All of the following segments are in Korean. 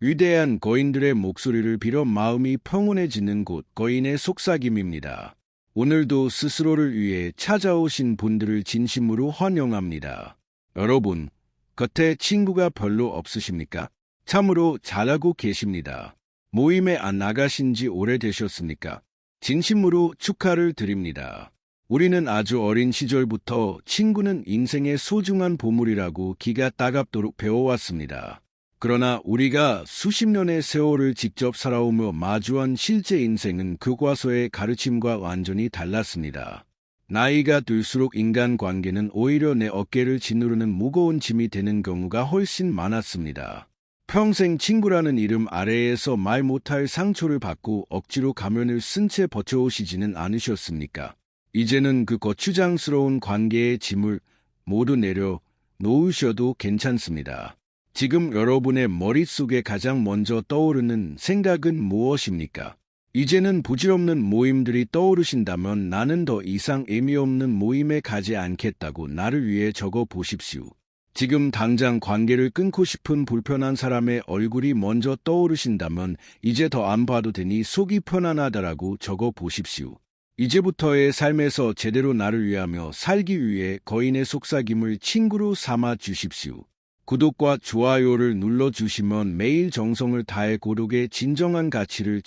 위대한 거인들의 목소리를 빌어 마음이 평온해지는 곳, 거인의 속삭임입니다. 오늘도 스스로를 위해 찾아오신 분들을 진심으로 환영합니다. 여러분, 곁에 친구가 별로 없으십니까? 참으로 잘하고 계십니다. 모임에 안 나가신 지 오래되셨습니까? 진심으로 축하를 드립니다. 우리는 아주 어린 시절부터 친구는 인생의 소중한 보물이라고 기가 따갑도록 배워왔습니다. 그러나 우리가 수십 년의 세월을 직접 살아오며 마주한 실제 인생은 교과서의 가르침과 완전히 달랐습니다. 나이가 들수록 인간관계는 오히려 내 어깨를 짓누르는 무거운 짐이 되는 경우가 훨씬 많았습니다. 평생 친구라는 이름 아래에서 말 못할 상처를 받고 억지로 가면을 쓴 채 버텨오시지는 않으셨습니까? 이제는 그 거추장스러운 관계의 짐을 모두 내려 놓으셔도 괜찮습니다. 지금 여러분의 머릿속에 가장 먼저 떠오르는 생각은 무엇입니까? 이제는 부질없는 모임들이 떠오르신다면 나는 더 이상 의미 없는 모임에 가지 않겠다고 나를 위해 적어 보십시오. 지금 당장 관계를 끊고 싶은 불편한 사람의 얼굴이 먼저 떠오르신다면 이제 더 안 봐도 되니 속이 편안하다라고 적어 보십시오. 이제부터의 삶에서 제대로 나를 위하며 살기 위해 거인의 속삭임을 친구로 삼아 주십시오. 구독과 좋아요를 눌러주시면 매일 정성을 다해 고독의 진정한 가치를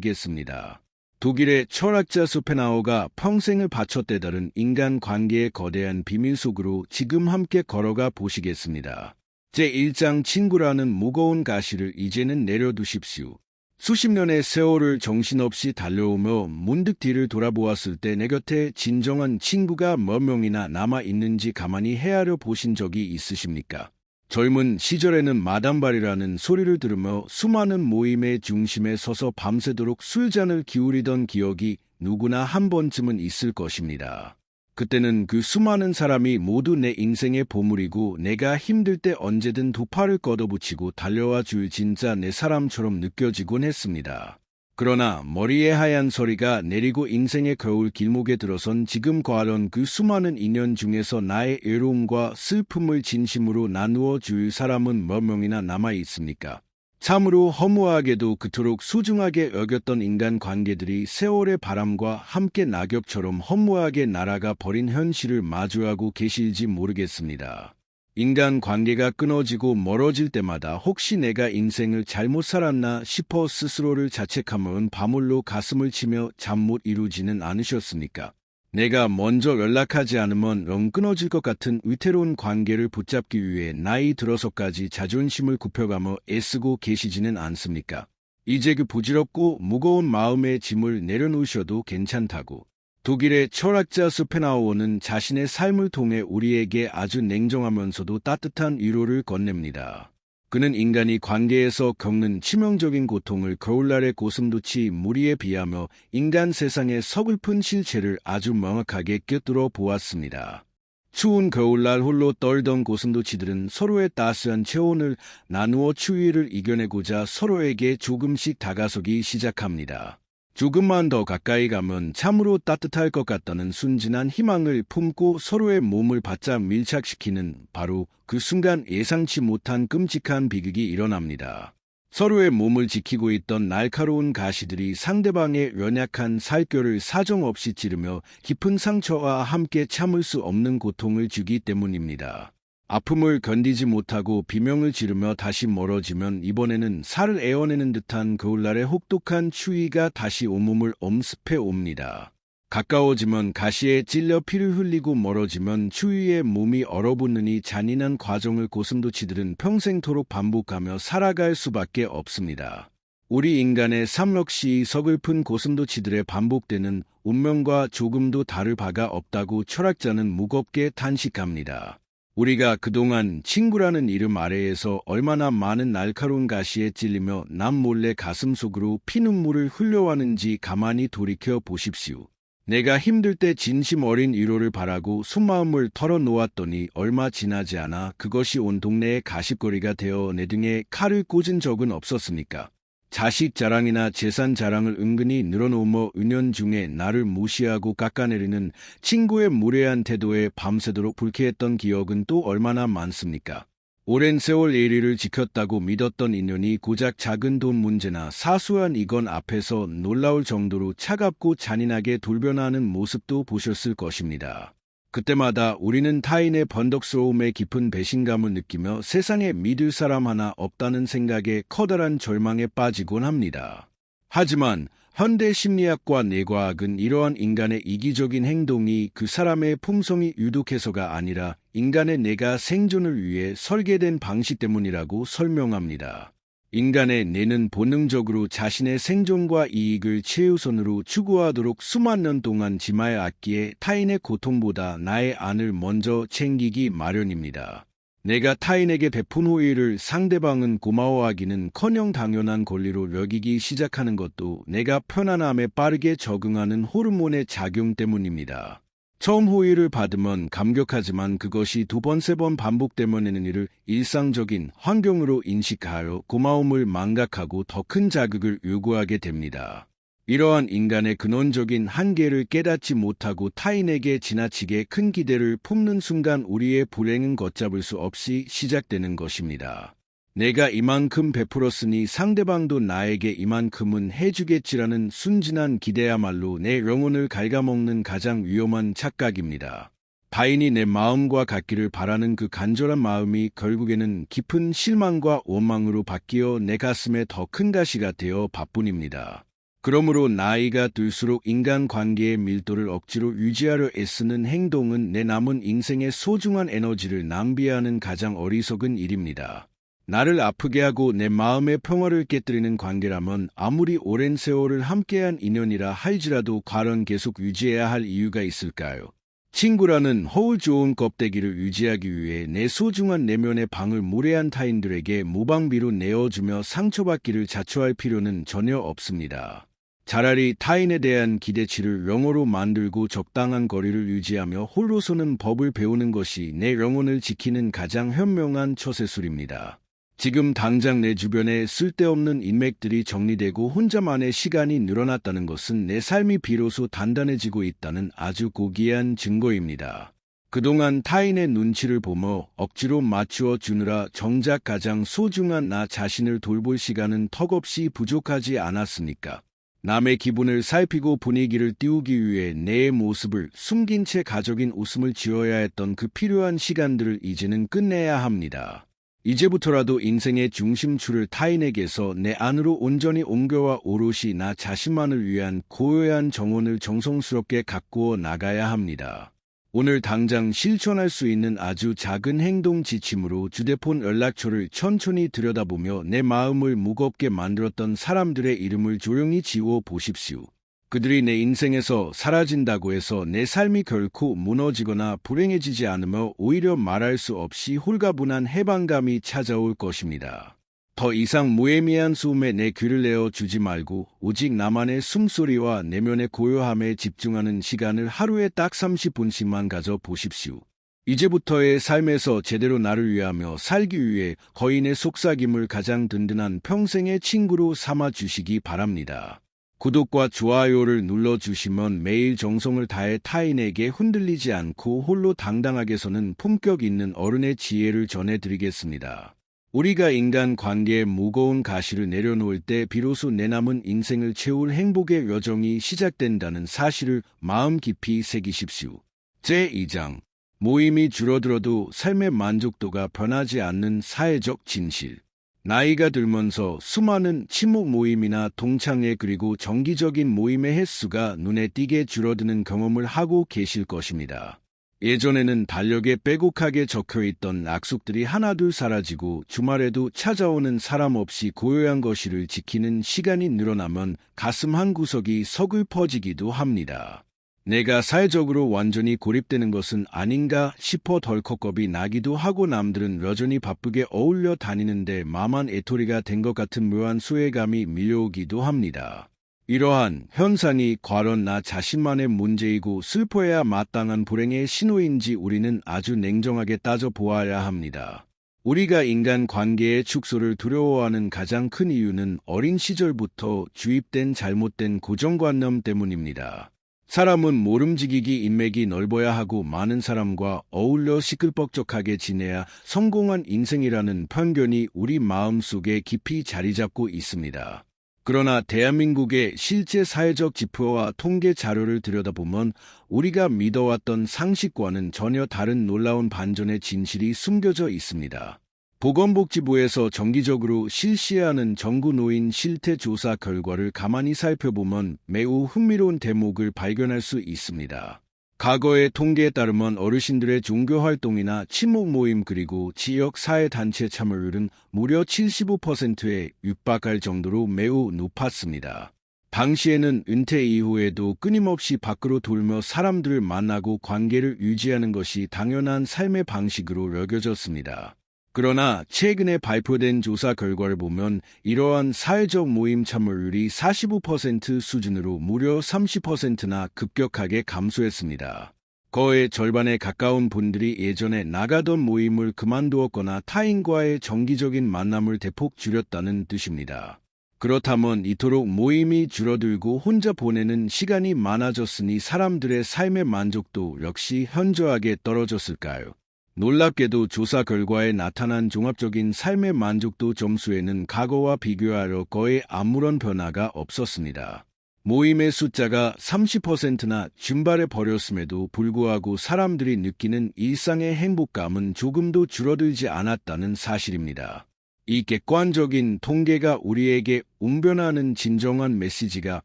전해드리겠습니다. 독일의 철학자 쇼펜하우어가 평생을 바쳤대다른 인간관계의 거대한 비밀 속으로 지금 함께 걸어가 보시겠습니다. 제1장 친구라는 무거운 가시를 이제는 내려두십시오. 수십 년의 세월을 정신없이 달려오며 문득 뒤를 돌아보았을 때 내 곁에 진정한 친구가 몇 명이나 남아있는지 가만히 헤아려 보신 적이 있으십니까? 젊은 시절에는 마담발이라는 소리를 들으며 수많은 모임의 중심에 서서 밤새도록 술잔을 기울이던 기억이 누구나 한 번쯤은 있을 것입니다. 그때는 그 수많은 사람이 모두 내 인생의 보물이고 내가 힘들 때 언제든 두 팔을 걷어붙이고 달려와 줄 진짜 내 사람처럼 느껴지곤 했습니다. 그러나 머리에 하얀 서리가 내리고 인생의 겨울 길목에 들어선 지금 과연 그 수많은 인연 중에서 나의 외로움과 슬픔을 진심으로 나누어 줄 사람은 몇 명이나 남아 있습니까? 참으로 허무하게도 그토록 소중하게 여겼던 인간관계들이 세월의 바람과 함께 낙엽처럼 허무하게 날아가 버린 현실을 마주하고 계실지 모르겠습니다. 인간관계가 끊어지고 멀어질 때마다 혹시 내가 인생을 잘못 살았나 싶어 스스로를 자책하면 밤물로 가슴을 치며 잠 못 이루지는 않으셨습니까? 내가 먼저 연락하지 않으면 영 끊어질 것 같은 위태로운 관계를 붙잡기 위해 나이 들어서까지 자존심을 굽혀가며 애쓰고 계시지는 않습니까? 이제 그 부질없고 무거운 마음의 짐을 내려놓으셔도 괜찮다고. 독일의 철학자 쇼펜하우어는 자신의 삶을 통해 우리에게 아주 냉정하면서도 따뜻한 위로를 건넵니다. 그는 인간이 관계에서 겪는 치명적인 고통을 겨울날의 고슴도치 무리에 비하며 인간 세상의 서글픈 실체를 아주 명확하게 꿰뚫어 보았습니다. 추운 겨울날 홀로 떨던 고슴도치들은 서로의 따스한 체온을 나누어 추위를 이겨내고자 서로에게 조금씩 다가서기 시작합니다. 조금만 더 가까이 가면 참으로 따뜻할 것 같다는 순진한 희망을 품고 서로의 몸을 바짝 밀착시키는 바로 그 순간 예상치 못한 끔찍한 비극이 일어납니다. 서로의 몸을 지키고 있던 날카로운 가시들이 상대방의 연약한 살결을 사정없이 찌르며 깊은 상처와 함께 참을 수 없는 고통을 주기 때문입니다. 아픔을 견디지 못하고 비명을 지르며 다시 멀어지면 이번에는 살을 에워내는 듯한 겨울날의 혹독한 추위가 다시 온몸을 엄습해 옵니다. 가까워지면 가시에 찔려 피를 흘리고 멀어지면 추위에 몸이 얼어붙느니 잔인한 과정을 고슴도치들은 평생토록 반복하며 살아갈 수밖에 없습니다. 우리 인간의 삶 역시 서글픈 고슴도치들의 반복되는 운명과 조금도 다를 바가 없다고 철학자는 무겁게 탄식합니다. 우리가 그동안 친구라는 이름 아래에서 얼마나 많은 날카로운 가시에 찔리며 남몰래 가슴속으로 피눈물을 흘려왔는지 가만히 돌이켜 보십시오. 내가 힘들 때 진심 어린 위로를 바라고 속마음을 털어놓았더니 얼마 지나지 않아 그것이 온 동네의 가십거리가 되어 내 등에 칼을 꽂은 적은 없었습니까? 자식 자랑이나 재산 자랑을 은근히 늘어놓으며 은연중에 나를 무시하고 깎아내리는 친구의 무례한 태도에 밤새도록 불쾌했던 기억은 또 얼마나 많습니까? 오랜 세월 예의를 지켰다고 믿었던 인연이 고작 작은 돈 문제나 사소한 이건 앞에서 놀라울 정도로 차갑고 잔인하게 돌변하는 모습도 보셨을 것입니다. 그때마다 우리는 타인의 번덕스러움에 깊은 배신감을 느끼며 세상에 믿을 사람 하나 없다는 생각에 커다란 절망에 빠지곤 합니다. 하지만 현대 심리학과 뇌과학은 이러한 인간의 이기적인 행동이 그 사람의 품성이 유독해서가 아니라 인간의 뇌가 생존을 위해 설계된 방식 때문이라고 설명합니다. 인간의 뇌는 본능적으로 자신의 생존과 이익을 최우선으로 추구하도록 수만 년 동안 지마해왔기에 타인의 고통보다 나의 안을 먼저 챙기기 마련입니다. 내가 타인에게 베푼 호의를 상대방은 고마워하기는커녕 당연한 권리로 여기기 시작하는 것도 내가 편안함에 빠르게 적응하는 호르몬의 작용 때문입니다. 처음 호의를 받으면 감격하지만 그것이 두 번, 세 번 반복되면 이를 일상적인 환경으로 인식하여 고마움을 망각하고 더 큰 자극을 요구하게 됩니다. 이러한 인간의 근원적인 한계를 깨닫지 못하고 타인에게 지나치게 큰 기대를 품는 순간 우리의 불행은 걷잡을 수 없이 시작되는 것입니다. 내가 이만큼 베풀었으니 상대방도 나에게 이만큼은 해주겠지라는 순진한 기대야말로 내 영혼을 갉아먹는 가장 위험한 착각입니다. 타인이 내 마음과 같기를 바라는 그 간절한 마음이 결국에는 깊은 실망과 원망으로 바뀌어 내 가슴에 더 큰 가시가 되어 바뿐입니다. 그러므로 나이가 들수록 인간관계의 밀도를 억지로 유지하려 애쓰는 행동은 내 남은 인생의 소중한 에너지를 낭비하는 가장 어리석은 일입니다. 나를 아프게 하고 내 마음의 평화를 깨뜨리는 관계라면 아무리 오랜 세월을 함께한 인연이라 할지라도 과연 계속 유지해야 할 이유가 있을까요? 친구라는 허울 좋은 껍데기를 유지하기 위해 내 소중한 내면의 방을 무례한 타인들에게 무방비로 내어주며 상처받기를 자초할 필요는 전혀 없습니다. 차라리 타인에 대한 기대치를 영어로 만들고 적당한 거리를 유지하며 홀로서는 법을 배우는 것이 내 영혼을 지키는 가장 현명한 처세술입니다. 지금 당장 내 주변에 쓸데없는 인맥들이 정리되고 혼자만의 시간이 늘어났다는 것은 내 삶이 비로소 단단해지고 있다는 아주 고귀한 증거입니다. 그동안 타인의 눈치를 보며 억지로 맞추어 주느라 정작 가장 소중한 나 자신을 돌볼 시간은 턱없이 부족하지 않았습니까? 남의 기분을 살피고 분위기를 띄우기 위해 내 모습을 숨긴 채 가족인 웃음을 지어야 했던 그 필요한 시간들을 이제는 끝내야 합니다. 이제부터라도 인생의 중심축을 타인에게서 내 안으로 온전히 옮겨와 오롯이 나 자신만을 위한 고요한 정원을 정성스럽게 가꾸어 나가야 합니다. 오늘 당장 실천할 수 있는 아주 작은 행동 지침으로 휴대폰 연락처를 천천히 들여다보며 내 마음을 무겁게 만들었던 사람들의 이름을 조용히 지워 보십시오. 그들이 내 인생에서 사라진다고 해서 내 삶이 결코 무너지거나 불행해지지 않으며 오히려 말할 수 없이 홀가분한 해방감이 찾아올 것입니다. 더 이상 무의미한 소음에 내 귀를 내어 주지 말고 오직 나만의 숨소리와 내면의 고요함에 집중하는 시간을 하루에 딱 30분씩만 가져 보십시오. 이제부터의 삶에서 제대로 나를 위하며 살기 위해 거인의 속삭임을 가장 든든한 평생의 친구로 삼아 주시기 바랍니다. 구독과 좋아요를 눌러주시면 매일 정성을 다해 타인에게 흔들리지 않고 홀로 당당하게 서는 품격 있는 어른의 지혜를 전해드리겠습니다. 우리가 인간 관계에 무거운 가시를 내려놓을 때 비로소 내 남은 인생을 채울 행복의 여정이 시작된다는 사실을 마음 깊이 새기십시오. 제2장 모임이 줄어들어도 삶의 만족도가 변하지 않는 사회적 진실. 나이가 들면서 수많은 친목 모임이나 동창회 그리고 정기적인 모임의 횟수가 눈에 띄게 줄어드는 경험을 하고 계실 것입니다. 예전에는 달력에 빼곡하게 적혀있던 약속들이 하나둘 사라지고 주말에도 찾아오는 사람 없이 고요한 것을 지키는 시간이 늘어나면 가슴 한구석이 서글퍼지기도 합니다. 내가 사회적으로 완전히 고립되는 것은 아닌가 싶어 덜컥겁이 나기도 하고 남들은 여전히 바쁘게 어울려 다니는데 나만 애토리가 된 것 같은 묘한 소외감이 밀려오기도 합니다. 이러한 현상이 과연 나 자신만의 문제이고 슬퍼해야 마땅한 불행의 신호인지 우리는 아주 냉정하게 따져보아야 합니다. 우리가 인간 관계의 축소를 두려워하는 가장 큰 이유는 어린 시절부터 주입된 잘못된 고정관념 때문입니다. 사람은 모름지기기 인맥이 넓어야 하고 많은 사람과 어울려 시끌벅적하게 지내야 성공한 인생이라는 편견이 우리 마음속에 깊이 자리 잡고 있습니다. 그러나 대한민국의 실제 사회적 지표와 통계 자료를 들여다보면 우리가 믿어왔던 상식과는 전혀 다른 놀라운 반전의 진실이 숨겨져 있습니다. 보건복지부에서 정기적으로 실시하는 전국 노인 실태 조사 결과를 가만히 살펴보면 매우 흥미로운 대목을 발견할 수 있습니다. 과거의 통계에 따르면 어르신들의 종교활동이나 친목 모임 그리고 지역사회단체 참여율은 무려 75%에 육박할 정도로 매우 높았습니다. 당시에는 은퇴 이후에도 끊임없이 밖으로 돌며 사람들을 만나고 관계를 유지하는 것이 당연한 삶의 방식으로 여겨졌습니다. 그러나 최근에 발표된 조사 결과를 보면 이러한 사회적 모임 참여율이 45% 수준으로 무려 30%나 급격하게 감소했습니다. 거의 절반에 가까운 분들이 예전에 나가던 모임을 그만두었거나 타인과의 정기적인 만남을 대폭 줄였다는 뜻입니다. 그렇다면 이토록 모임이 줄어들고 혼자 보내는 시간이 많아졌으니 사람들의 삶의 만족도 역시 현저하게 떨어졌을까요? 놀랍게도 조사 결과에 나타난 종합적인 삶의 만족도 점수에는 과거와 비교하여 거의 아무런 변화가 없었습니다. 모임의 숫자가 30%나 증발해 버렸음에도 불구하고 사람들이 느끼는 일상의 행복감은 조금도 줄어들지 않았다는 사실입니다. 이 객관적인 통계가 우리에게 운변하는 진정한 메시지가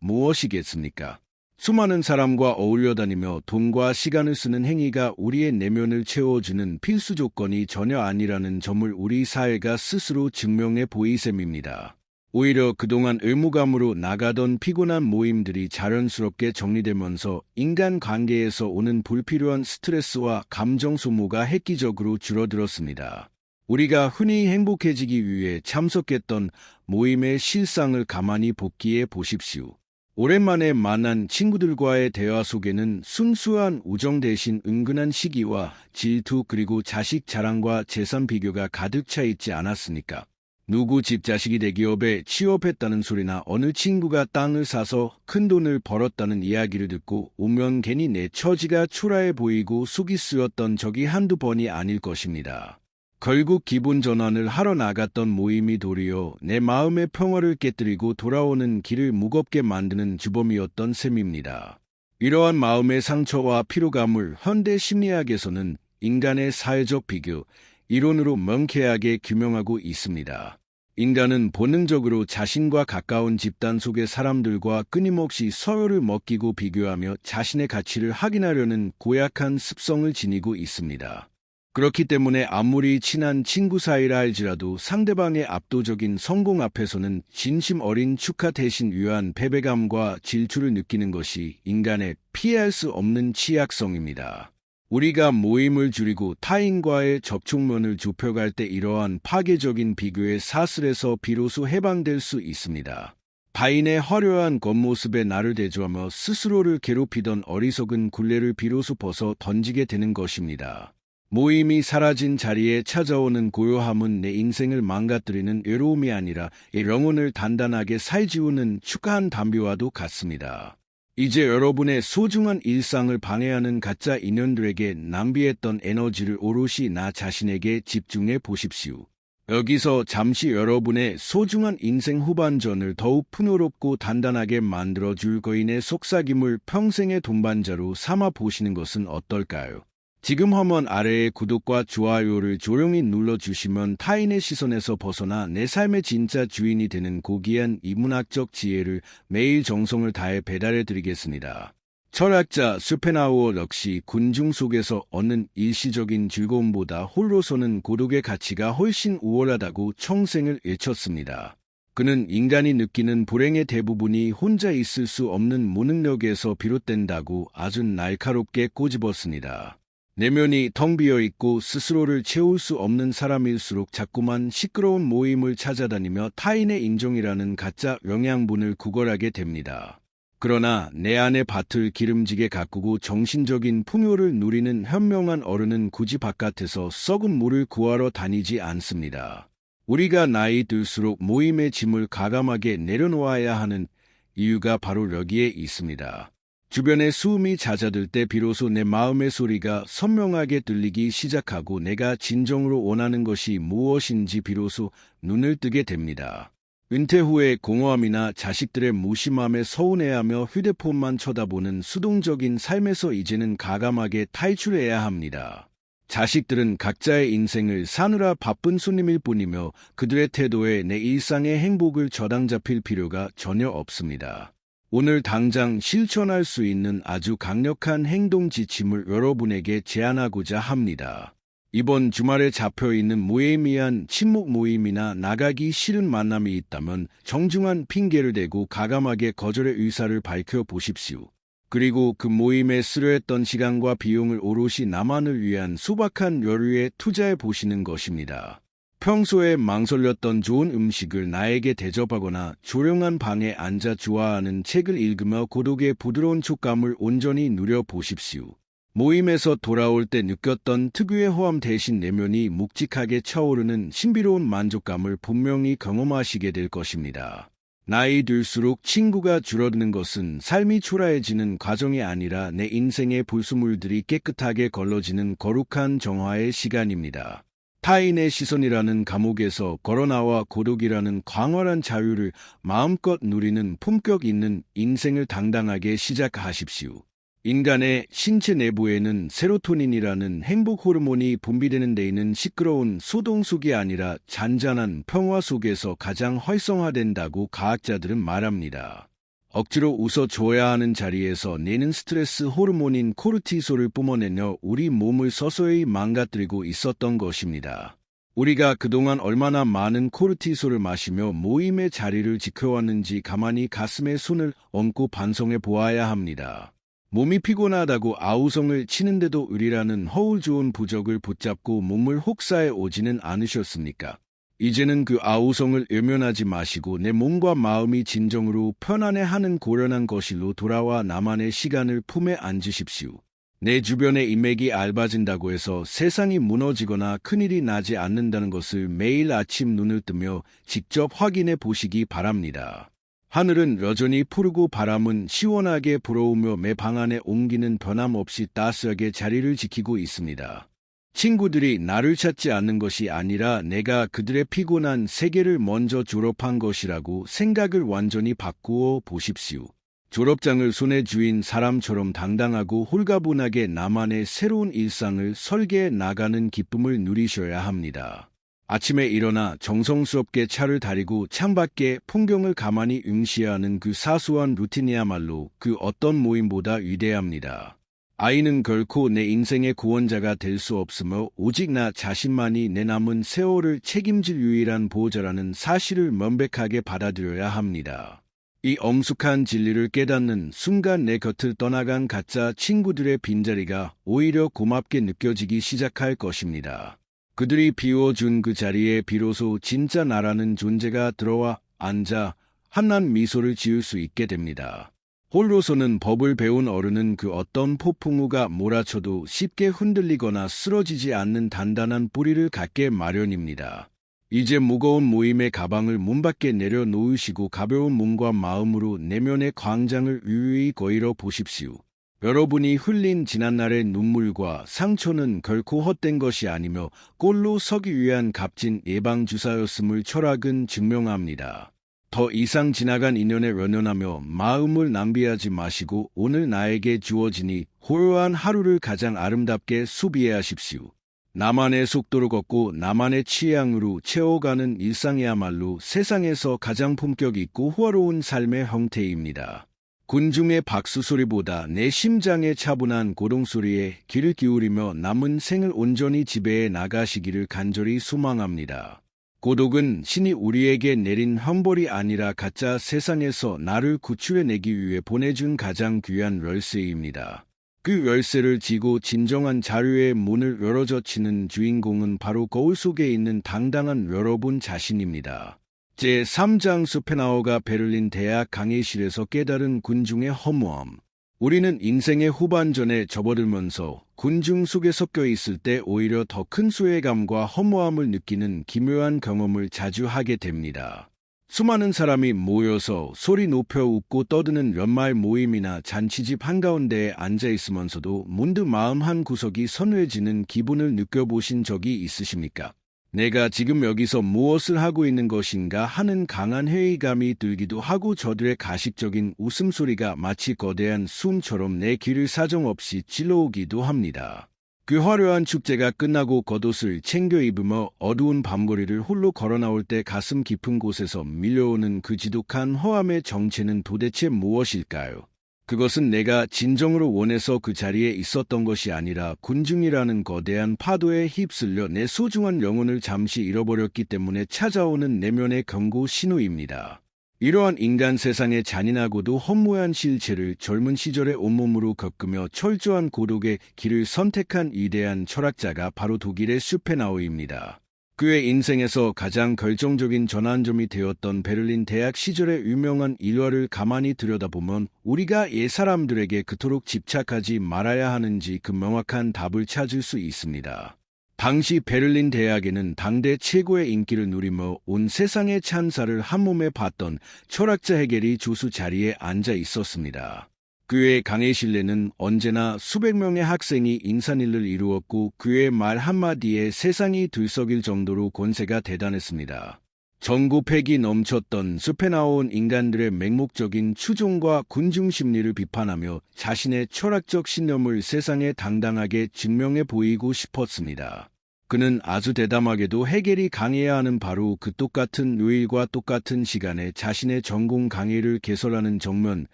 무엇이겠습니까? 수많은 사람과 어울려 다니며 돈과 시간을 쓰는 행위가 우리의 내면을 채워주는 필수 조건이 전혀 아니라는 점을 우리 사회가 스스로 증명해 보이셈입니다. 오히려 그동안 의무감으로 나가던 피곤한 모임들이 자연스럽게 정리되면서 인간관계에서 오는 불필요한 스트레스와 감정 소모가 획기적으로 줄어들었습니다. 우리가 흔히 행복해지기 위해 참석했던 모임의 실상을 가만히 복기해 보십시오. 오랜만에 만난 친구들과의 대화 속에는 순수한 우정 대신 은근한 시기와 질투 그리고 자식 자랑과 재산 비교가 가득 차 있지 않았습니까? 누구 집 자식이 대기업에 취업했다는 소리나 어느 친구가 땅을 사서 큰돈을 벌었다는 이야기를 듣고 오면 괜히 내 처지가 초라해 보이고 속이 쓰였던 적이 한두 번이 아닐 것입니다. 결국 기분 전환을 하러 나갔던 모임이 도리어 내 마음의 평화를 깨뜨리고 돌아오는 길을 무겁게 만드는 주범이었던 셈입니다. 이러한 마음의 상처와 피로감을 현대 심리학에서는 인간의 사회적 비교, 이론으로 명쾌하게 규명하고 있습니다. 인간은 본능적으로 자신과 가까운 집단 속의 사람들과 끊임없이 서로를 먹이고 비교하며 자신의 가치를 확인하려는 고약한 습성을 지니고 있습니다. 그렇기 때문에 아무리 친한 친구 사이라 할지라도 상대방의 압도적인 성공 앞에서는 진심 어린 축하 대신 유한 패배감과 질투를 느끼는 것이 인간의 피할 수 없는 취약성입니다. 우리가 모임을 줄이고 타인과의 접촉면을 좁혀갈 때 이러한 파괴적인 비교의 사슬에서 비로소 해방될 수 있습니다. 타인의 화려한 겉모습에 나를 대조하며 스스로를 괴롭히던 어리석은 굴레를 비로소 벗어 던지게 되는 것입니다. 모임이 사라진 자리에 찾아오는 고요함은 내 인생을 망가뜨리는 외로움이 아니라 영혼을 단단하게 살지우는 축한 담비와도 같습니다. 이제 여러분의 소중한 일상을 방해하는 가짜 인연들에게 낭비했던 에너지를 오롯이 나 자신에게 집중해 보십시오. 여기서 잠시 여러분의 소중한 인생 후반전을 더욱 풍요롭고 단단하게 만들어줄 거인의 속삭임을 평생의 동반자로 삼아 보시는 것은 어떨까요? 지금 화면 아래의 구독과 좋아요를 조용히 눌러주시면 타인의 시선에서 벗어나 내 삶의 진짜 주인이 되는 고귀한 이문학적 지혜를 매일 정성을 다해 배달해드리겠습니다. 철학자 쇼펜하우어 역시 군중 속에서 얻는 일시적인 즐거움보다 홀로 서는 고독의 가치가 훨씬 우월하다고 청생을 외쳤습니다. 그는 인간이 느끼는 불행의 대부분이 혼자 있을 수 없는 무능력에서 비롯된다고 아주 날카롭게 꼬집었습니다. 내면이 텅 비어있고 스스로를 채울 수 없는 사람일수록 자꾸만 시끄러운 모임을 찾아다니며 타인의 인정이라는 가짜 영양분을 구걸하게 됩니다. 그러나 내 안의 밭을 기름지게 가꾸고 정신적인 풍요를 누리는 현명한 어른은 굳이 바깥에서 썩은 물을 구하러 다니지 않습니다. 우리가 나이 들수록 모임의 짐을 가감하게 내려놓아야 하는 이유가 바로 여기에 있습니다. 주변의 수음이 잦아들 때 비로소 내 마음의 소리가 선명하게 들리기 시작하고 내가 진정으로 원하는 것이 무엇인지 비로소 눈을 뜨게 됩니다. 은퇴 후에 공허함이나 자식들의 무심함에 서운해하며 휴대폰만 쳐다보는 수동적인 삶에서 이제는 과감하게 탈출해야 합니다. 자식들은 각자의 인생을 사느라 바쁜 손님일 뿐이며 그들의 태도에 내 일상의 행복을 저당 잡힐 필요가 전혀 없습니다. 오늘 당장 실천할 수 있는 아주 강력한 행동 지침을 여러분에게 제안하고자 합니다. 이번 주말에 잡혀있는 무의미한 친목 모임이나 나가기 싫은 만남이 있다면 정중한 핑계를 대고 과감하게 거절의 의사를 밝혀보십시오. 그리고 그 모임에 쓰려했던 시간과 비용을 오롯이 나만을 위한 소박한 여유에 투자해 보시는 것입니다. 평소에 망설였던 좋은 음식을 나에게 대접하거나 조용한 방에 앉아 좋아하는 책을 읽으며 고독의 부드러운 촉감을 온전히 누려보십시오. 모임에서 돌아올 때 느꼈던 특유의 호함 대신 내면이 묵직하게 차오르는 신비로운 만족감을 분명히 경험하시게 될 것입니다. 나이 들수록 친구가 줄어드는 것은 삶이 초라해지는 과정이 아니라 내 인생의 불순물들이 깨끗하게 걸러지는 거룩한 정화의 시간입니다. 타인의 시선이라는 감옥에서 걸어나와 고독이라는 광활한 자유를 마음껏 누리는 품격 있는 인생을 당당하게 시작하십시오. 인간의 신체 내부에는 세로토닌이라는 행복 호르몬이 분비되는 데에는 시끄러운 소동 속이 아니라 잔잔한 평화 속에서 가장 활성화된다고 과학자들은 말합니다. 억지로 웃어줘야 하는 자리에서 내는 스트레스 호르몬인 코르티솔을 뿜어내며 우리 몸을 서서히 망가뜨리고 있었던 것입니다. 우리가 그동안 얼마나 많은 코르티솔을 마시며 모임의 자리를 지켜왔는지 가만히 가슴에 손을 얹고 반성해 보아야 합니다. 몸이 피곤하다고 아우성을 치는데도 의리라는 허울 좋은 부적을 붙잡고 몸을 혹사해 오지는 않으셨습니까? 이제는 그 아우성을 외면하지 마시고 내 몸과 마음이 진정으로 편안해하는 고련한 거실로 돌아와 나만의 시간을 품에 안으십시오. 내 주변의 인맥이 얇아진다고 해서 세상이 무너지거나 큰일이 나지 않는다는 것을 매일 아침 눈을 뜨며 직접 확인해 보시기 바랍니다. 하늘은 여전히 푸르고 바람은 시원하게 불어오며 매 방 안에 옮기는 변함없이 따스하게 자리를 지키고 있습니다. 친구들이 나를 찾지 않는 것이 아니라 내가 그들의 피곤한 세계를 먼저 졸업한 것이라고 생각을 완전히 바꾸어 보십시오. 졸업장을 손에 쥐인 사람처럼 당당하고 홀가분하게 나만의 새로운 일상을 설계해 나가는 기쁨을 누리셔야 합니다. 아침에 일어나 정성스럽게 차를 다리고 창밖의 풍경을 가만히 응시하는 그 사소한 루틴이야말로 그 어떤 모임보다 위대합니다. 아이는 결코 내 인생의 구원자가 될 수 없으며 오직 나 자신만이 내 남은 세월을 책임질 유일한 보호자라는 사실을 명백하게 받아들여야 합니다. 이 엄숙한 진리를 깨닫는 순간 내 곁을 떠나간 가짜 친구들의 빈자리가 오히려 고맙게 느껴지기 시작할 것입니다. 그들이 비워준 그 자리에 비로소 진짜 나라는 존재가 들어와 앉아 환한 미소를 지을 수 있게 됩니다. 홀로서는 법을 배운 어른은 그 어떤 폭풍우가 몰아쳐도 쉽게 흔들리거나 쓰러지지 않는 단단한 뿌리를 갖게 마련입니다. 이제 무거운 모임의 가방을 문 밖에 내려놓으시고 가벼운 몸과 마음으로 내면의 광장을 유유히 거닐어 보십시오. 여러분이 흘린 지난날의 눈물과 상처는 결코 헛된 것이 아니며 꼴로 서기 위한 값진 예방주사였음을 철학은 증명합니다. 더 이상 지나간 인연에 연연하며 마음을 낭비하지 마시고 오늘 나에게 주어지니 고요한 하루를 가장 아름답게 소비하십시오. 나만의 속도로 걷고 나만의 취향으로 채워가는 일상이야말로 세상에서 가장 품격 있고 호화로운 삶의 형태입니다. 군중의 박수 소리보다 내 심장의 차분한 고동 소리에 귀를 기울이며 남은 생을 온전히 지배해 나가시기를 간절히 소망합니다. 고독은 신이 우리에게 내린 형벌이 아니라 가짜 세상에서 나를 구출해내기 위해 보내준 가장 귀한 열쇠입니다. 그 열쇠를 쥐고 진정한 자유의 문을 열어젖히는 주인공은 바로 거울 속에 있는 당당한 여러분 자신입니다. 제3장 쇼펜하우어가 베를린 대학 강의실에서 깨달은 군중의 허무함. 우리는 인생의 후반전에 접어들면서 군중 속에 섞여 있을 때 오히려 더 큰 소외감과 허무함을 느끼는 기묘한 경험을 자주 하게 됩니다. 수많은 사람이 모여서 소리 높여 웃고 떠드는 연말 모임이나 잔치집 한가운데에 앉아 있으면서도 문득 마음 한 구석이 서늘해지는 기분을 느껴보신 적이 있으십니까? 내가 지금 여기서 무엇을 하고 있는 것인가 하는 강한 회의감이 들기도 하고 저들의 가식적인 웃음소리가 마치 거대한 숨처럼 내 귀를 사정없이 찔러오기도 합니다. 그 화려한 축제가 끝나고 겉옷을 챙겨 입으며 어두운 밤거리를 홀로 걸어 나올 때 가슴 깊은 곳에서 밀려오는 그 지독한 허함의 정체는 도대체 무엇일까요? 그것은 내가 진정으로 원해서 그 자리에 있었던 것이 아니라 군중이라는 거대한 파도에 휩쓸려 내 소중한 영혼을 잠시 잃어버렸기 때문에 찾아오는 내면의 경고 신호입니다. 이러한 인간 세상의 잔인하고도 험무한 실체를 젊은 시절에 온몸으로 겪으며 철저한 고독의 길을 선택한 위대한 철학자가 바로 독일의 쇼펜하우어입니다. 그의 인생에서 가장 결정적인 전환점이 되었던 베를린 대학 시절의 유명한 일화를 가만히 들여다보면 우리가 옛사람들에게 그토록 집착하지 말아야 하는지 그 명확한 답을 찾을 수 있습니다. 당시 베를린 대학에는 당대 최고의 인기를 누리며 온 세상의 찬사를 한몸에 받던 철학자 헤겔이 조수 자리에 앉아 있었습니다. 그의 강의실내는 언제나 수백 명의 학생이 인산일을 이루었고 그의 말 한마디에 세상이 들썩일 정도로 권세가 대단했습니다. 정고팩이 넘쳤던 쇼펜하우어는 인간들의 맹목적인 추종과 군중 심리를 비판하며 자신의 철학적 신념을 세상에 당당하게 증명해 보이고 싶었습니다. 그는 아주 대담하게도 헤겔이 강해야 하는 바로 그 똑같은 요일과 똑같은 시간에 자신의 전공 강의를 개설하는 정면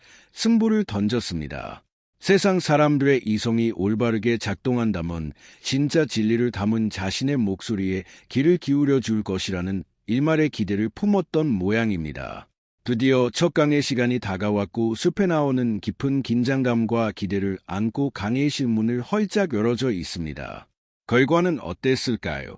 승부를 던졌습니다. 세상 사람들의 이성이 올바르게 작동한다면 진짜 진리를 담은 자신의 목소리에 귀를 기울여 줄 것이라는 일말의 기대를 품었던 모양입니다. 드디어 첫 강의 시간이 다가왔고 쇼펜하우어는 깊은 긴장감과 기대를 안고 강의실 문을 활짝 열어져 있습니다. 결과는 어땠을까요?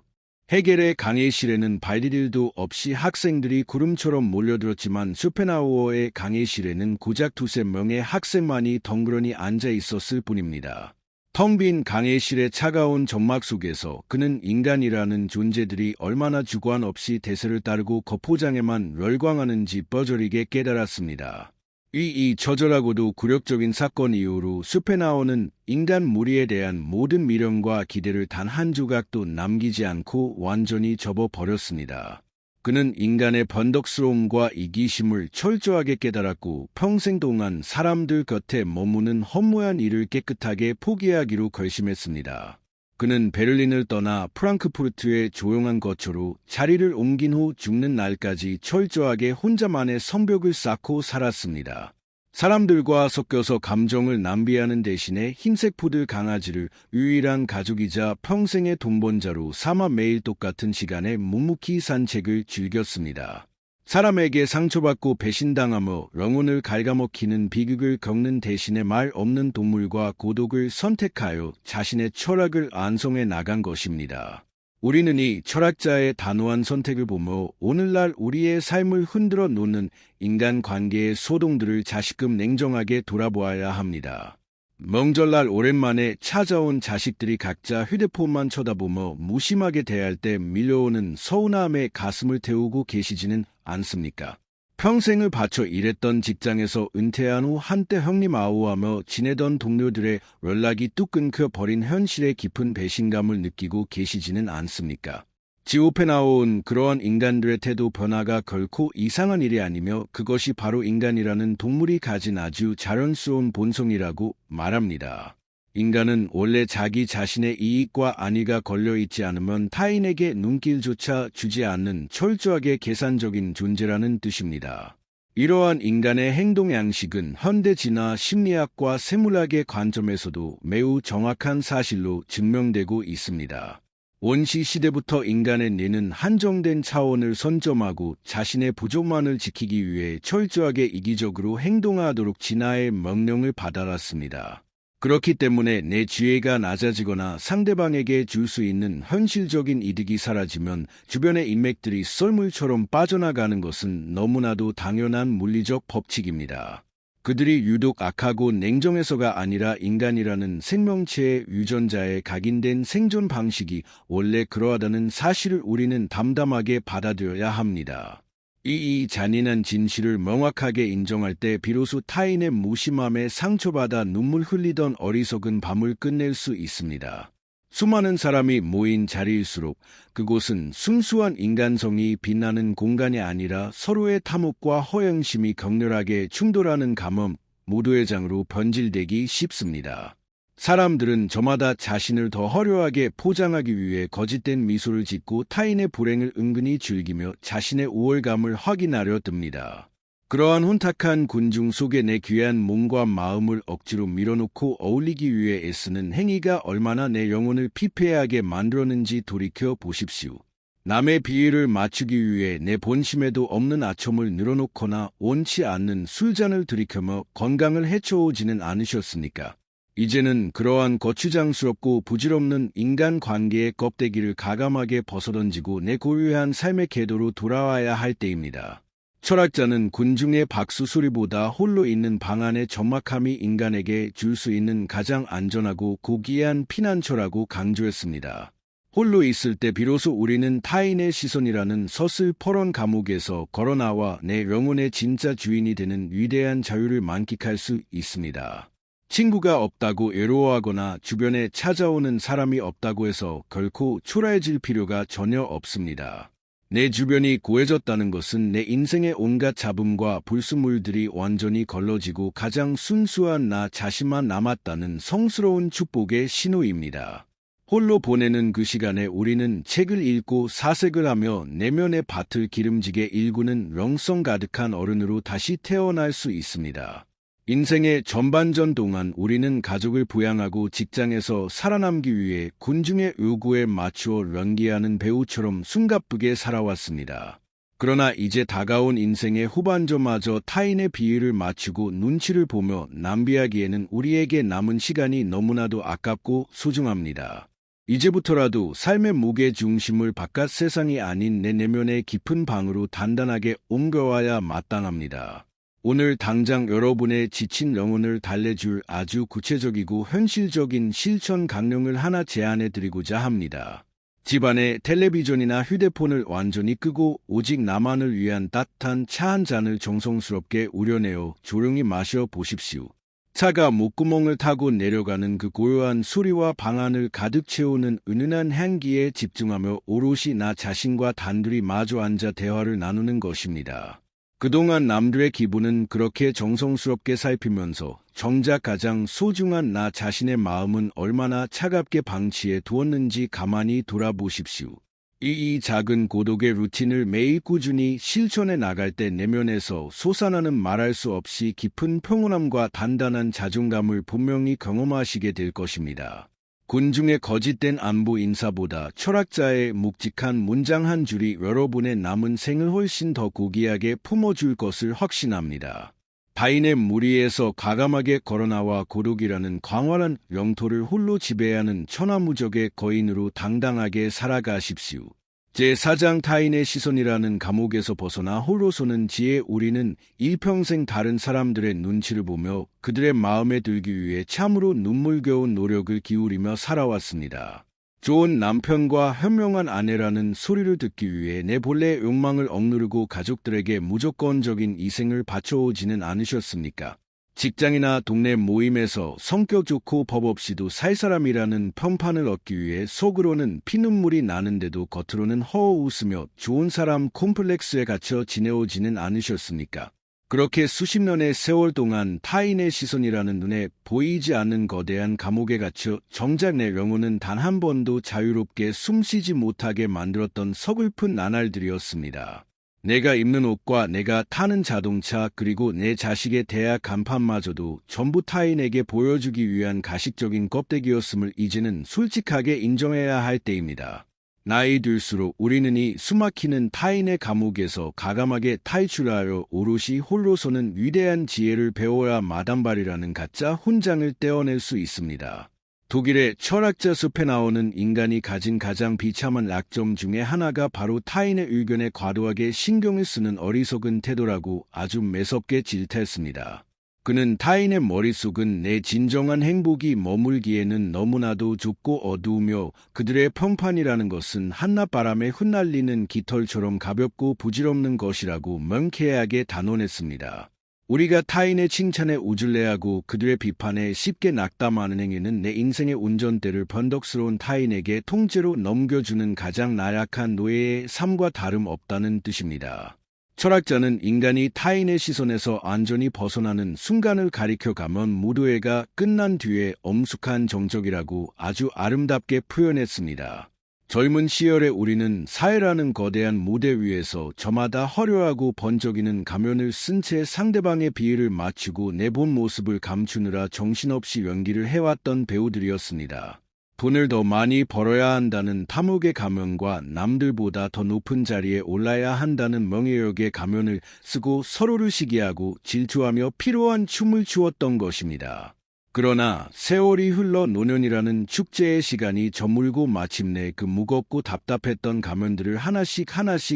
헤겔의 강의실에는 발디딜도 없이 학생들이 구름처럼 몰려들었지만 쇼펜하우어의 강의실에는 고작 두세 명의 학생만이 덩그러니 앉아 있었을 뿐입니다. 텅 빈 강의실의 차가운 점막 속에서 그는 인간이라는 존재들이 얼마나 주관 없이 대세를 따르고 거포장에만 열광하는지 뻐저리게 깨달았습니다. 이 처절하고도 굴욕적인 사건 이후로 쇼펜하우어는 인간 무리에 대한 모든 미련과 기대를 단 한 조각도 남기지 않고 완전히 접어버렸습니다. 그는 인간의 번덕스러움과 이기심을 철저하게 깨달았고 평생 동안 사람들 곁에 머무는 허무한 일을 깨끗하게 포기하기로 결심했습니다. 그는 베를린을 떠나 프랑크푸르트의 조용한 거처로 자리를 옮긴 후 죽는 날까지 철저하게 혼자만의 성벽을 쌓고 살았습니다. 사람들과 섞여서 감정을 낭비하는 대신에 흰색 푸들 강아지를 유일한 가족이자 평생의 동반자로 삼아 매일 똑같은 시간에 묵묵히 산책을 즐겼습니다. 사람에게 상처받고 배신당하며 영혼을 갉아먹히는 비극을 겪는 대신에 말 없는 동물과 고독을 선택하여 자신의 철학을 완성해 나간 것입니다. 우리는 이 철학자의 단호한 선택을 보며 오늘날 우리의 삶을 흔들어 놓는 인간관계의 소동들을 다시금 냉정하게 돌아보아야 합니다. 명절날 오랜만에 찾아온 자식들이 각자 휴대폰만 쳐다보며 무심하게 대할 때 밀려오는 서운함에 가슴을 태우고 계시지는 않습니까? 평생을 바쳐 일했던 직장에서 은퇴한 후 한때 형님 아우하며 지내던 동료들의 연락이 뚝 끊겨 버린 현실의 깊은 배신감을 느끼고 계시지는 않습니까? 쇼펜하우어는 그러한 인간들의 태도 변화가 결코 이상한 일이 아니며 그것이 바로 인간이라는 동물이 가진 아주 자연스러운 본성이라고 말합니다. 인간은 원래 자기 자신의 이익과 안위가 걸려있지 않으면 타인에게 눈길조차 주지 않는 철저하게 계산적인 존재라는 뜻입니다. 이러한 인간의 행동 양식은 현대 진화 심리학과 생물학의 관점에서도 매우 정확한 사실로 증명되고 있습니다. 원시 시대부터 인간의 뇌는 한정된 차원을 선점하고 자신의 부족만을 지키기 위해 철저하게 이기적으로 행동하도록 진화의 명령을 받아왔습니다. 그렇기 때문에 내 지혜가 낮아지거나 상대방에게 줄 수 있는 현실적인 이득이 사라지면 주변의 인맥들이 썰물처럼 빠져나가는 것은 너무나도 당연한 물리적 법칙입니다. 그들이 유독 악하고 냉정해서가 아니라 인간이라는 생명체의 유전자에 각인된 생존 방식이 원래 그러하다는 사실을 우리는 담담하게 받아들여야 합니다. 이 잔인한 진실을 명확하게 인정할 때 비로소 타인의 무심함에 상처받아 눈물 흘리던 어리석은 밤을 끝낼 수 있습니다. 수많은 사람이 모인 자리일수록 그곳은 순수한 인간성이 빛나는 공간이 아니라 서로의 탐욕과 허영심이 격렬하게 충돌하는 감염 모두의 장으로 변질되기 쉽습니다. 사람들은 저마다 자신을 더 화려하게 포장하기 위해 거짓된 미소를 짓고 타인의 불행을 은근히 즐기며 자신의 우월감을 확인하려 듭니다. 그러한 혼탁한 군중 속에 내 귀한 몸과 마음을 억지로 밀어놓고 어울리기 위해 애쓰는 행위가 얼마나 내 영혼을 피폐하게 만들었는지 돌이켜 보십시오. 남의 비위를 맞추기 위해 내 본심에도 없는 아첨을 늘어놓거나 원치 않는 술잔을 들이켜며 건강을 해쳐오지는 않으셨습니까? 이제는 그러한 거추장스럽고 부질없는 인간관계의 껍데기를 가감하게 벗어던지고 내 고유한 삶의 궤도로 돌아와야 할 때입니다. 철학자는 군중의 박수 소리보다 홀로 있는 방 안의 적막함이 인간에게 줄 수 있는 가장 안전하고 고귀한 피난처라고 강조했습니다. 홀로 있을 때 비로소 우리는 타인의 시선이라는 서슬퍼런 감옥에서 걸어나와 내 영혼의 진짜 주인이 되는 위대한 자유를 만끽할 수 있습니다. 친구가 없다고 외로워하거나 주변에 찾아오는 사람이 없다고 해서 결코 초라해질 필요가 전혀 없습니다. 내 주변이 고해졌다는 것은 내 인생의 온갖 잡음과 불순물들이 완전히 걸러지고 가장 순수한 나 자신만 남았다는 성스러운 축복의 신호입니다. 홀로 보내는 그 시간에 우리는 책을 읽고 사색을 하며 내면의 밭을 기름지게 일구는 영성 가득한 어른으로 다시 태어날 수 있습니다. 인생의 전반전 동안 우리는 가족을 부양하고 직장에서 살아남기 위해 군중의 요구에 맞추어 연기하는 배우처럼 숨가쁘게 살아왔습니다. 그러나 이제 다가온 인생의 후반전마저 타인의 비위를 맞추고 눈치를 보며 낭비하기에는 우리에게 남은 시간이 너무나도 아깝고 소중합니다. 이제부터라도 삶의 무게 중심을 바깥 세상이 아닌 내 내면의 깊은 방으로 단단하게 옮겨와야 마땅합니다. 오늘 당장 여러분의 지친 영혼을 달래줄 아주 구체적이고 현실적인 실천 강령을 하나 제안해 드리고자 합니다. 집안의 텔레비전이나 휴대폰을 완전히 끄고 오직 나만을 위한 따뜻한 차 한 잔을 정성스럽게 우려내어 조용히 마셔 보십시오. 차가 목구멍을 타고 내려가는 그 고요한 소리와 방안을 가득 채우는 은은한 향기에 집중하며 오롯이 나 자신과 단둘이 마주 앉아 대화를 나누는 것입니다. 그동안 남들의 기분은 그렇게 정성스럽게 살피면서 정작 가장 소중한 나 자신의 마음은 얼마나 차갑게 방치해 두었는지 가만히 돌아보십시오. 이 작은 고독의 루틴을 매일 꾸준히 실천해 나갈 때 내면에서 솟아나는 말할 수 없이 깊은 평온함과 단단한 자존감을 분명히 경험하시게 될 것입니다. 군중의 거짓된 안부 인사보다 철학자의 묵직한 문장 한 줄이 여러분의 남은 생을 훨씬 더 고귀하게 품어줄 것을 확신합니다. 타인의 무리에서 과감하게 걸어나와 고독이라는 광활한 영토를 홀로 지배하는 천하무적의 거인으로 당당하게 살아가십시오. 제4장 타인의 시선이라는 감옥에서 벗어나 홀로 서는 지혜 우리는 일평생 다른 사람들의 눈치를 보며 그들의 마음에 들기 위해 참으로 눈물겨운 노력을 기울이며 살아왔습니다. 좋은 남편과 현명한 아내라는 소리를 듣기 위해 내 본래의 욕망을 억누르고 가족들에게 무조건적인 희생을 바쳐오지는 않으셨습니까? 직장이나 동네 모임에서 성격 좋고 법 없이도 살 사람이라는 평판을 얻기 위해 속으로는 피눈물이 나는데도 겉으로는 허어웃으며 좋은 사람 콤플렉스에 갇혀 지내오지는 않으셨습니까? 그렇게 수십 년의 세월 동안 타인의 시선이라는 눈에 보이지 않는 거대한 감옥에 갇혀 정작 내 영혼은 단 한 번도 자유롭게 숨쉬지 못하게 만들었던 서글픈 나날들이었습니다. 내가 입는 옷과 내가 타는 자동차 그리고 내 자식의 대학 간판마저도 전부 타인에게 보여주기 위한 가식적인 껍데기였음을 이제는 솔직하게 인정해야 할 때입니다. 나이 들수록 우리는 이 숨막히는 타인의 감옥에서 가감하게 탈출하여 오롯이 홀로 서는 위대한 지혜를 배워야 마당발이라는 가짜 훈장을 떼어낼 수 있습니다. 독일의 철학자 숲에 나오는 인간이 가진 가장 비참한 약점 중에 하나가 바로 타인의 의견에 과도하게 신경을 쓰는 어리석은 태도라고 아주 매섭게 질타했습니다. 그는 타인의 머릿속은 내 진정한 행복이 머물기에는 너무나도 좁고 어두우며 그들의 평판이라는 것은 한낮바람에 흩날리는 깃털처럼 가볍고 부질없는 것이라고 명쾌하게 단언했습니다. 우리가 타인의 칭찬에 우쭐해하고 그들의 비판에 쉽게 낙담하는 행위는 내 인생의 운전대를 번덕스러운 타인에게 통째로 넘겨주는 가장 나약한 노예의 삶과 다름없다는 뜻입니다. 철학자는 인간이 타인의 시선에서 완전히 벗어나는 순간을 가리켜가면 무도회가 끝난 뒤에 엄숙한 정적이라고 아주 아름답게 표현했습니다. 젊은 시절에 우리는 사회라는 거대한 무대 위에서 저마다 화려하고 번쩍이는 가면을 쓴 채 상대방의 비위를 맞추고 내 본 모습을 감추느라 정신없이 연기를 해왔던 배우들이었습니다. 돈을 더 많이 벌어야 한다는 탐욕의 가면과 남들보다 더 높은 자리에 올라야 한다는 명예욕의 가면을 쓰고 서로를 시기하고 질투하며 피로한 춤을 추었던 것입니다. 그러나 세월이 흘러 노년이라는 축제의 시간이 저물고 마침내 그 무겁고 답답했던 가면들을 하나씩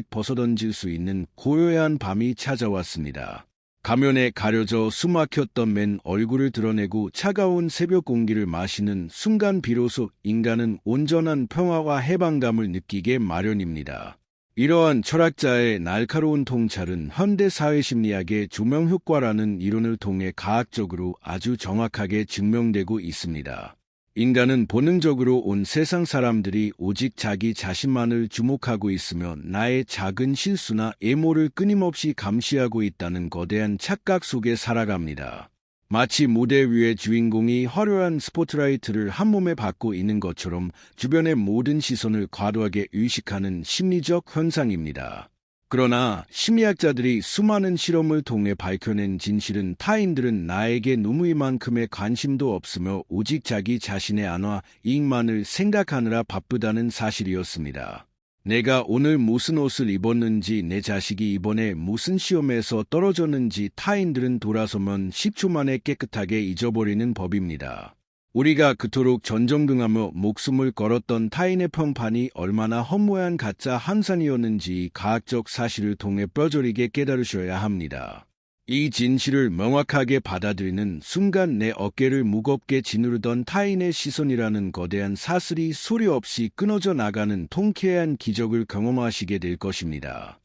벗어던질 수 있는 고요한 밤이 찾아왔습니다. 가면에 가려져 숨막혔던 맨 얼굴을 드러내고 차가운 새벽 공기를 마시는 순간 비로소 인간은 온전한 평화와 해방감을 느끼게 마련입니다. 이러한 철학자의 날카로운 통찰은 현대 사회심리학의 조명효과라는 이론을 통해 과학적으로 아주 정확하게 증명되고 있습니다. 인간은 본능적으로 온 세상 사람들이 오직 자기 자신만을 주목하고 있으며 나의 작은 실수나 애모를 끊임없이 감시하고 있다는 거대한 착각 속에 살아갑니다. 마치 무대 위의 주인공이 화려한 스포트라이트를 한몸에 받고 있는 것처럼 주변의 모든 시선을 과도하게 의식하는 심리적 현상입니다. 그러나 심리학자들이 수많은 실험을 통해 밝혀낸 진실은 타인들은 나에게 누구이만큼의 관심도 없으며 오직 자기 자신의 안와 이익만을 생각하느라 바쁘다는 사실이었습니다. 내가 오늘 무슨 옷을 입었는지, 내 자식이 이번에 무슨 시험에서 떨어졌는지 타인들은 돌아서면 10초 만에 깨끗하게 잊어버리는 법입니다. 우리가 그토록 전전긍하며 목숨을 걸었던 타인의 평판이 얼마나 헛모양 가짜 한산이었는지 과학적 사실을 통해 뼈저리게 깨달으셔야 합니다. 이 진실을 명확하게 받아들이는 순간 내 어깨를 무겁게 짓누르던 타인의 시선이라는 거대한 사슬이 소리 없이 끊어져 나가는 통쾌한 기적을 경험하시게 될 것입니다.